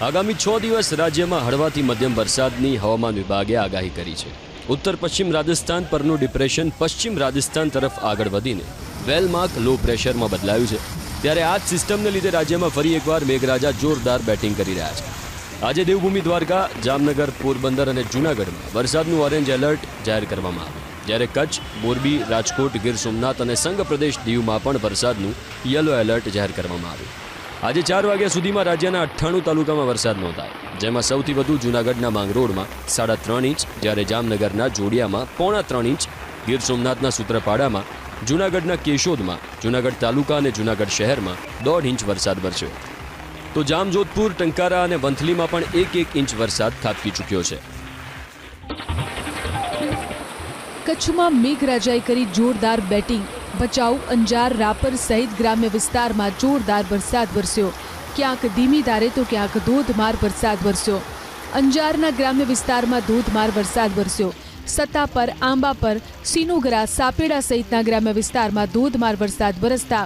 આગામી 6 દિવસ રાજ્યમાં હળવાથી મધ્યમ વરસાદની હવામાન વિભાગે આગાહી કરી છે। ઉત્તર પશ્ચિમ રાજસ્થાન પરનું ડિપ્રેશન પશ્ચિમ રાજસ્થાન તરફ આગળ વધીને વેલમાર્ક લો પ્રેશરમાં બદલાયું છે, ત્યારે આ જ સિસ્ટમને લીધે રાજ્યમાં ફરી એકવાર મેઘરાજા જોરદાર બેટિંગ કરી રહ્યા છે। આજે દેવભૂમિ દ્વારકા, જામનગર, પોરબંદર અને જૂનાગઢમાં વરસાદનું ઓરેન્જ એલર્ટ જાહેર કરવામાં આવ્યું, જ્યારે કચ્છ, મોરબી, રાજકોટ, ગીર સોમનાથ અને સંઘ પ્રદેશ દીવમાં પણ વરસાદનું યલો એલર્ટ જાહેર કરવામાં આવ્યું। આજે 4 વાગ્યા સુધીમાં રાજ્યના 98 તાલુકામાં વરસાદ નોંધાયો, જેમાં સૌથી વધુ જૂનાગઢના માંગરોળમાં 3.5 ઇંચ, જ્યારે જામનગરના જોડિયામાં 3.25 ઇંચ, ગીર સોમનાથના સૂત્રપાડામાં, જૂનાગઢના કેશોદમાં, જૂનાગઢ તાલુકા અને જૂનાગઢ શહેરમાં 1.5 ઇંચ વરસાદ વરસ્યો। તો જામજોધપુર, ટંકારા અને વંથલીમાં પણ 1 ઇંચ વરસાદ ખાબકી ચૂક્યો છે। કચ્છમાં મેઘરાજાએ કરી જોરદાર બેટિંગ। ભચાઉ, અંજાર, રાપર સહિત ગ્રામ્ય વિસ્તારમાં જોરદાર વરસાદ વરસ્યો। ક્યાંક ધીમી ધારે તો ક્યાંક ધોધમાર વરસાદ વરસ્યો। અંજારના ગ્રામ્ય વિસ્તારમાં ધોધમાર વરસાદ વરસ્યો। સત્તાપર, આંબાપર, સિનુગરા, સાપેડા સહિતના ગ્રામ્ય વિસ્તારમાં ધોધમાર વરસાદ વરસતા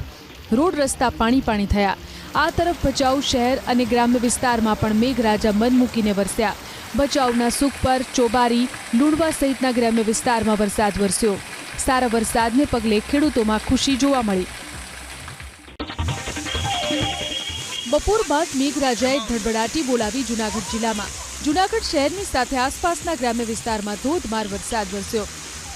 રોડ રસ્તા પાણી થયા। આ તરફ ભચાઉ શહેર અને ગ્રામ્ય વિસ્તારમાં પણ મેઘરાજા મન મૂકીને વરસ્યા। ભચાઉના સુખપર, ચોબારી, લુણવા સહિતના ગ્રામ્ય વિસ્તારમાં વરસાદ વરસ્યો। સારા વરસાદને પગલે ખેડૂતોમાં ખુશી જોવા મળી। બપોર બાદ મેઘરાજાએ ધડબડાટી બોલાવી જૂનાગઢ જિલ્લામાં। જૂનાગઢ શહેરની સાથે આસપાસના ગ્રામ્ય વિસ્તારમાં ધોધમાર વરસાદ વરસ્યો।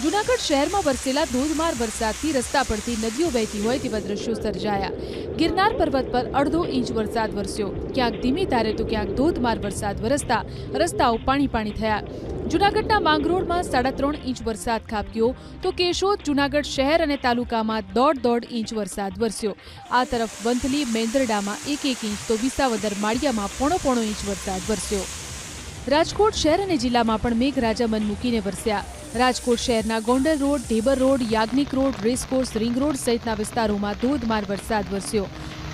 જૂનાગઢ શહેરમાં વરસેલા ધોધમાર વરસાદથી રસ્તા પરથી નદીઓ વહેતી હોય તેવા દ્રશ્યો સર્જાયા। ગિરનાર પર્વત પર 1.5 ઇંચ વરસાદ વરસ્યો। ક્યાંક ધીમી ધારે તો ક્યાંક ધોધમાર વરસાદ વરસતા રસ્તાઓ પાણી થયા। જૂનાગઢના માંગરોળમાં 3.5 ઇંચ વરસાદ ખાબક્યો, તો કેશોદ, જૂનાગઢ શહેર અને તાલુકામાં 1.5 ઇંચ વરસાદ વરસ્યો। આ તરફ વંથલી, મેંદરડામાં 1 ઇંચ તો વિસાવદર, માળિયામાં 1.5 ઇંચ વરસાદ વરસ્યો। રાજકોટ શહેર અને જિલ્લામાં પણ મેઘરાજા મન મૂકીને વરસ્યા। રાજકોટ શહેરના Gondal road, Dhebar road, Yagnik road, racecourse, ring road સહિતના વિસ્તારોમાં ધોધમાર વરસાદ વરસ્યો।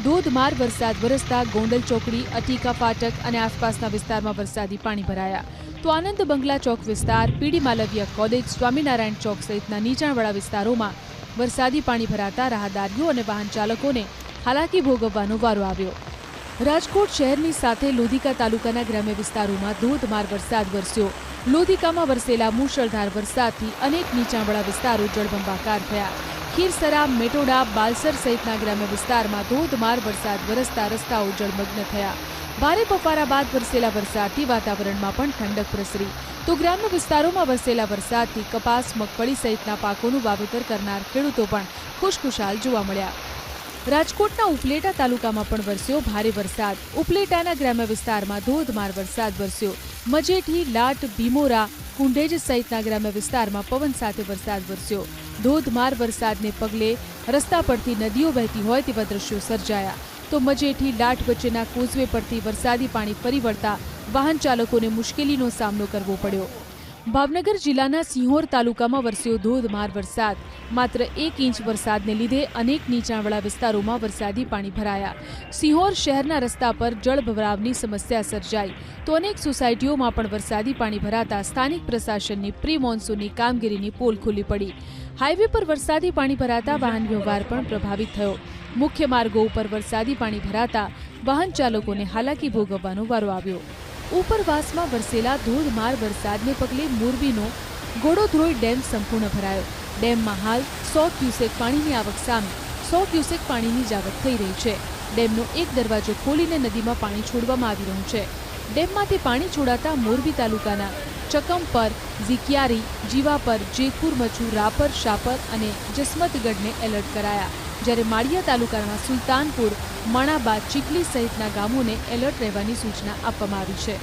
ધોધમાર વરસાદ વરસતા ગોંડલ ચોકડી, અટીકા ફાટક અને આસપાસના વિસ્તારમાં વરસાદી પાણી ભરાયા। તો આનંદ બંગલા ચોક વિસ્તાર, પીડી માલવીયા કોલેજ, સ્વામિનારાયણ ચોક સહિતના નીચાણવાળા વિસ્તારોમાં વરસાદી પાણી ભરાતા રાહદારીઓ અને વાહન ચાલકોને હાલાકી ભોગવવાનો વારો આવ્યો। રાજકોટ શહેરની સાથે લોધિકા તાલુકાના ગ્રામ્ય વિસ્તારોમાં ધોધમાર વરસાદ વરસ્યો। લોધિકામાં વરસેલા મુશળધાર વરસાદથી અનેક નીચાણવાળા વિસ્તારો જળબંબાકાર થયા। ખીરસરા, મેટોડા, બાલસર સહિતના ગ્રામ્ય વિસ્તારમાં ધોધમાર વરસાદ વરસતા રસ્તાઓ જળમગ્ન થયા। ભારે બફારા બાદ વરસેલા વરસાદથી વાતાવરણમાં પણ ઠંડક પ્રસરી। તો ગ્રામ્ય વિસ્તારોમાં વરસેલા વરસાદથી કપાસ, મગફળી સહિતના પાકોનું વાવેતર કરનાર ખેડૂતો પણ ખુશખુશાલ જોવા મળ્યા। રાજકોટના ઉપલેટા તાલુકામાં પણ વરસ્યો ભારે વરસાદ। ઉપલેટાના ગ્રામ્ય વિસ્તારમાં ધોધમાર વરસાદ વરસ્યો। મજેઠી, લાટ, ભીમોરા, કુંડેજ સહિતના ગ્રામ્ય વિસ્તારમાં પવન સાથે વરસાદ વરસ્યો। ધોધમાર વરસાદને પગલે રસ્તા પરથી નદીઓ વહેતી હોય તેવા દ્રશ્યો સર્જાયા। તો મજેઠી, લાટ વચ્ચેના કોઝવે પરથી વરસાદી પાણી ફરી વળતા વાહન ચાલકોને મુશ્કેલીનો સામનો કરવો પડ્યો। ભાવનગર જિલ્લાના સિંહોર તાલુકામાં વરસ્યો ધોધમાર વરસાદ। માત્ર 1 ઇંચ વરસાદને લીધે અનેક નીચાણવાળા વિસ્તારોમાં વરસાદી પાણી ભરાયા। સિંહોર શહેરના રસ્તા પર જળભરાવની સમસ્યા સર્જાઈ, તો અનેક સોસાયટીઓમાં પણ વરસાદી પાણી ભરાતા સ્થાનિક પ્રશાસનની પ્રી મોન્સૂનની કામગીરીની પોલ ખુલ્લી પડી। હાઈવે પર વરસાદી પાણી ભરાતા વાહન વ્યવહાર પણ પ્રભાવિત થયો। મુખ્ય માર્ગો ઉપર વરસાદી પાણી ભરાતા વાહન ચાલકોને હાલાકી ભોગવવાનો વારો આવ્યો। ઉપરવાસમાં વરસેલા ધોધમાર વરસાદને પગલે મોરબીનો ગોડોધ્રોઈ ડેમ સંપૂર્ણ ભરાયો। ડેમમાં હાલ 100 ક્યુસેક પાણીની આવક સામે 100 ક્યુસેક પાણીની જ આવક થઈ રહી છે। ડેમનો એક દરવાજો ખોલીને નદીમાં પાણી છોડવામાં આવી રહ્યું છે। ડેમમાંથી પાણી છોડાતા મોરબી તાલુકાના ચકમપર, ઝીકિયારી, જીવાપર, જેતપુર મચુ, રાપર, શાપર અને જસમતગઢને એલર્ટ કરાયા, જ્યારે માળિયા તાલુકાના સુલતાનપુર, મણાબા, ચીખલી સહિતના ગામોને એલર્ટ રહેવાની સૂચના આપવામાં આવી છે।